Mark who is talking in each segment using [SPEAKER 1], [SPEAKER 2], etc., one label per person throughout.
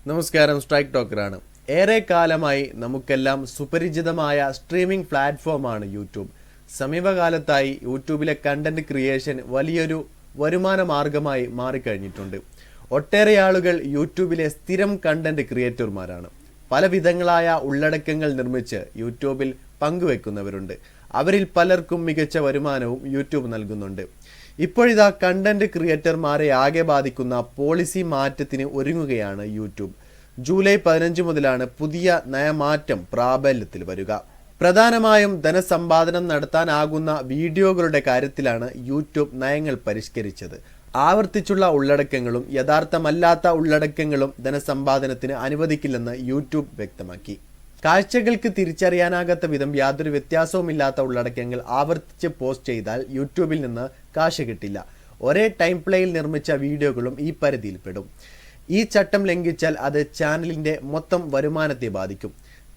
[SPEAKER 1] നമസ്കാരം, സ്ട്രൈക്ക് ടോക്കറാണ്. ഏറെ കാലമായി നമുക്കെല്ലാം സുപരിചിതമായ സ്ട്രീമിംഗ് പ്ലാറ്റ്ഫോമാണ് യൂട്യൂബ്. സമീപകാലത്തായി യൂട്യൂബിലെ കണ്ടന്റ് ക്രിയേഷൻ വലിയൊരു വരുമാന മാർഗമായി മാറിക്കഴിഞ്ഞിട്ടുണ്ട്. ഒട്ടേറെ ആളുകൾ യൂട്യൂബിലെ സ്ഥിരം കണ്ടന്റ് ക്രിയേറ്റർമാരാണ്. പല വിധങ്ങളായ ഉള്ളടക്കങ്ങൾ നിർമ്മിച്ച് യൂട്യൂബിൽ പങ്കുവെക്കുന്നവരുണ്ട്. അവരിൽ പലർക്കും മികച്ച വരുമാനവും യൂട്യൂബ് നൽകുന്നുണ്ട്. ഇപ്പോഴിതാ കണ്ടന്റ് ക്രിയേറ്റർമാരെ ആകെ ബാധിക്കുന്ന പോളിസി മാറ്റത്തിന് ഒരുങ്ങുകയാണ് യൂട്യൂബ്. ജൂലൈ 15 മുതലാണ് പുതിയ നയമാറ്റം പ്രാബല്യത്തിൽ വരിക. പ്രധാനമായും ധനസമ്പാദനം നടത്താനാകുന്ന വീഡിയോകളുടെ കാര്യത്തിലാണ് യൂട്യൂബ് നയങ്ങൾ പരിഷ്കരിച്ചത്. ആവർത്തിച്ചുള്ള ഉള്ളടക്കങ്ങളും യഥാർത്ഥമല്ലാത്ത ഉള്ളടക്കങ്ങളും ധനസമ്പാദനത്തിന് അനുവദിക്കില്ലെന്ന് യൂട്യൂബ് വ്യക്തമാക്കി. കാഴ്ചകൾക്ക് തിരിച്ചറിയാനാകാത്ത വിധം യാതൊരു വ്യത്യാസവുമില്ലാത്ത ഉള്ളടക്കങ്ങൾ ആവർത്തിച്ച് പോസ്റ്റ് ചെയ്താൽ യൂട്യൂബിൽ നിന്ന് കാശ് കിട്ടില്ല. ഒരേ ടൈം പ്ലേയിൽ നിർമ്മിച്ച വീഡിയോകളും ഈ പരിധിയിൽപ്പെടും. ഈ ചട്ടം ലംഘിച്ചാൽ അത് ചാനലിൻ്റെ മൊത്തം വരുമാനത്തെ ബാധിക്കും.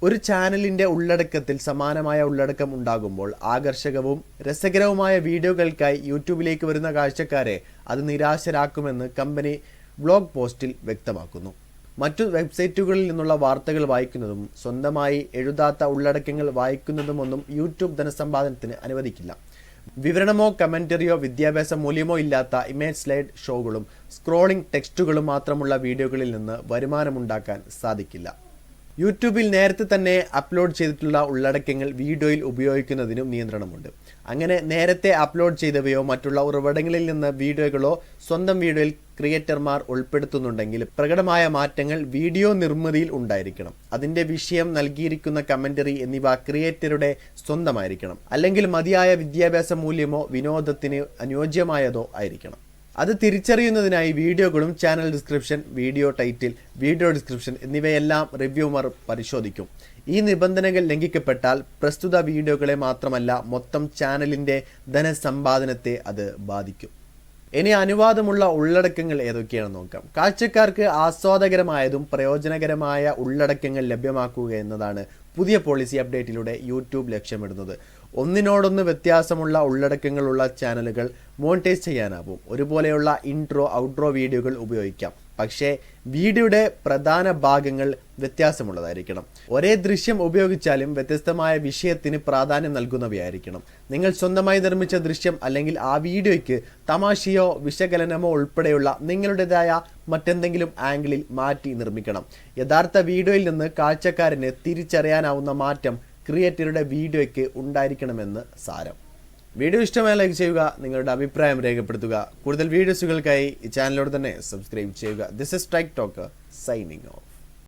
[SPEAKER 1] ഒരു ചാനലിൻ്റെ ഉള്ളടക്കത്തിൽ സമാനമായ ഉള്ളടക്കം ഉണ്ടാകുമ്പോൾ ആകർഷകവും രസകരവുമായ വീഡിയോകൾക്കായി യൂട്യൂബിലേക്ക് വരുന്ന കാഴ്ചക്കാരെ അത് നിരാശരാക്കുമെന്ന് കമ്പനി ബ്ലോഗ് പോസ്റ്റിൽ വ്യക്തമാക്കുന്നു. മറ്റു വെബ്സൈറ്റുകളിൽ നിന്നുള്ള വാർത്തകൾ വായിക്കുന്നതും സ്വന്തമായി എഴുതാത്ത ഉള്ളടക്കങ്ങൾ വായിക്കുന്നതുമൊന്നും യൂട്യൂബ് ധനസമ്പാദനത്തിന് അനുവദിക്കില്ല. വിവരണമോ കമന്ററിയോ വിദ്യാഭ്യാസ മൂല്യമോ ഇല്ലാത്ത ഇമേജ് സ്ലൈഡ് ഷോകളും സ്ക്രോളിംഗ് ടെക്സ്റ്റുകളും മാത്രമുള്ള വീഡിയോകളിൽ നിന്ന് വരുമാനമുണ്ടാക്കാൻ സാധിക്കില്ല. യൂട്യൂബിൽ നേരത്തെ തന്നെ അപ്ലോഡ് ചെയ്തിട്ടുള്ള ഉള്ളടക്കങ്ങൾ വീഡിയോയിൽ ഉപയോഗിക്കുന്നതിനും നിയന്ത്രണമുണ്ട്. അങ്ങനെ നേരത്തെ അപ്ലോഡ് ചെയ്തവയോ മറ്റുള്ള ഉറവിടങ്ങളിൽ നിന്ന് വീഡിയോകളോ സ്വന്തം വീഡിയോയിൽ ക്രിയേറ്റർമാർ ഉൾപ്പെടുത്തുന്നുണ്ടെങ്കിൽ പ്രകടമായ മാറ്റങ്ങൾ വീഡിയോ നിർമ്മിതിയിൽ ഉണ്ടായിരിക്കണം. അതിൻ്റെ വിഷയം, നൽകിയിരിക്കുന്ന കമന്ററി എന്നിവ ക്രിയേറ്ററുടെ സ്വന്തമായിരിക്കണം. അല്ലെങ്കിൽ മതിയായ വിദ്യാഭ്യാസ മൂല്യമോ വിനോദത്തിന് അനുയോജ്യമായതോ ആയിരിക്കണം. അത് തിരിച്ചറിയുന്നതിനായി വീഡിയോകളും channel description, video title, video description എന്നിവയെല്ലാം റിവ്യൂമർ പരിശോധിക്കും. ഈ നിബന്ധനകൾ ലംഘിക്കപ്പെട്ടാൽ പ്രസ്തുത വീഡിയോകളെ മാത്രമല്ല മൊത്തം ചാനലിൻ്റെ ധനസമ്പാദനത്തെ അത് ബാധിക്കും. ഇനി അനുവാദമുള്ള ഉള്ളടക്കങ്ങൾ ഏതൊക്കെയാണെന്ന് നോക്കാം. കാഴ്ചക്കാർക്ക് ആസ്വാദകരമായതും പ്രയോജനകരമായ ഉള്ളടക്കങ്ങൾ ലഭ്യമാക്കുക എന്നതാണ് പുതിയ പോളിസി അപ്ഡേറ്റിലൂടെ യൂട്യൂബ് ലക്ഷ്യമിടുന്നത്. ഒന്നിനോടൊന്ന് വ്യത്യാസമുള്ള ഉള്ളടക്കങ്ങളുള്ള ചാനലുകൾ മോണിറ്റൈസ് ചെയ്യാനാവും. ഒരുപോലെയുള്ള ഇൻട്രോ, ഔട്ട്രോ വീഡിയോകൾ ഉപയോഗിക്കാം. പക്ഷേ വീഡിയോയുടെ പ്രധാന ഭാഗങ്ങൾ വ്യത്യാസമുള്ളതായിരിക്കണം. ഒരേ ദൃശ്യം ഉപയോഗിച്ചാലും വ്യത്യസ്തമായ വിഷയത്തിന് പ്രാധാന്യം നൽകുന്നവയായിരിക്കണം. നിങ്ങൾ സ്വന്തമായി നിർമ്മിച്ച ദൃശ്യം അല്ലെങ്കിൽ ആ വീഡിയോയ്ക്ക് തമാശയോ വിശകലനമോ ഉൾപ്പെടെയുള്ള നിങ്ങളുടേതായ മറ്റെന്തെങ്കിലും ആംഗിളിൽ മാറ്റി നിർമ്മിക്കണം. യഥാർത്ഥ വീഡിയോയിൽ നിന്ന് കാഴ്ചക്കാരന് തിരിച്ചറിയാനാവുന്ന മാറ്റം ക്രിയേറ്ററുടെ വീഡിയോയ്ക്ക് ഉണ്ടായിരിക്കണമെന്ന് സാരം. വീഡിയോ ഇഷ്ടമായ ലൈക്ക് ചെയ്യുക, നിങ്ങളുടെ അഭിപ്രായം രേഖപ്പെടുത്തുക. കൂടുതൽ വീഡിയോസുകൾക്കായി ഈ ചാനലിനോട് തന്നെ സബ്സ്ക്രൈബ് ചെയ്യുക. This is strike talker signing off.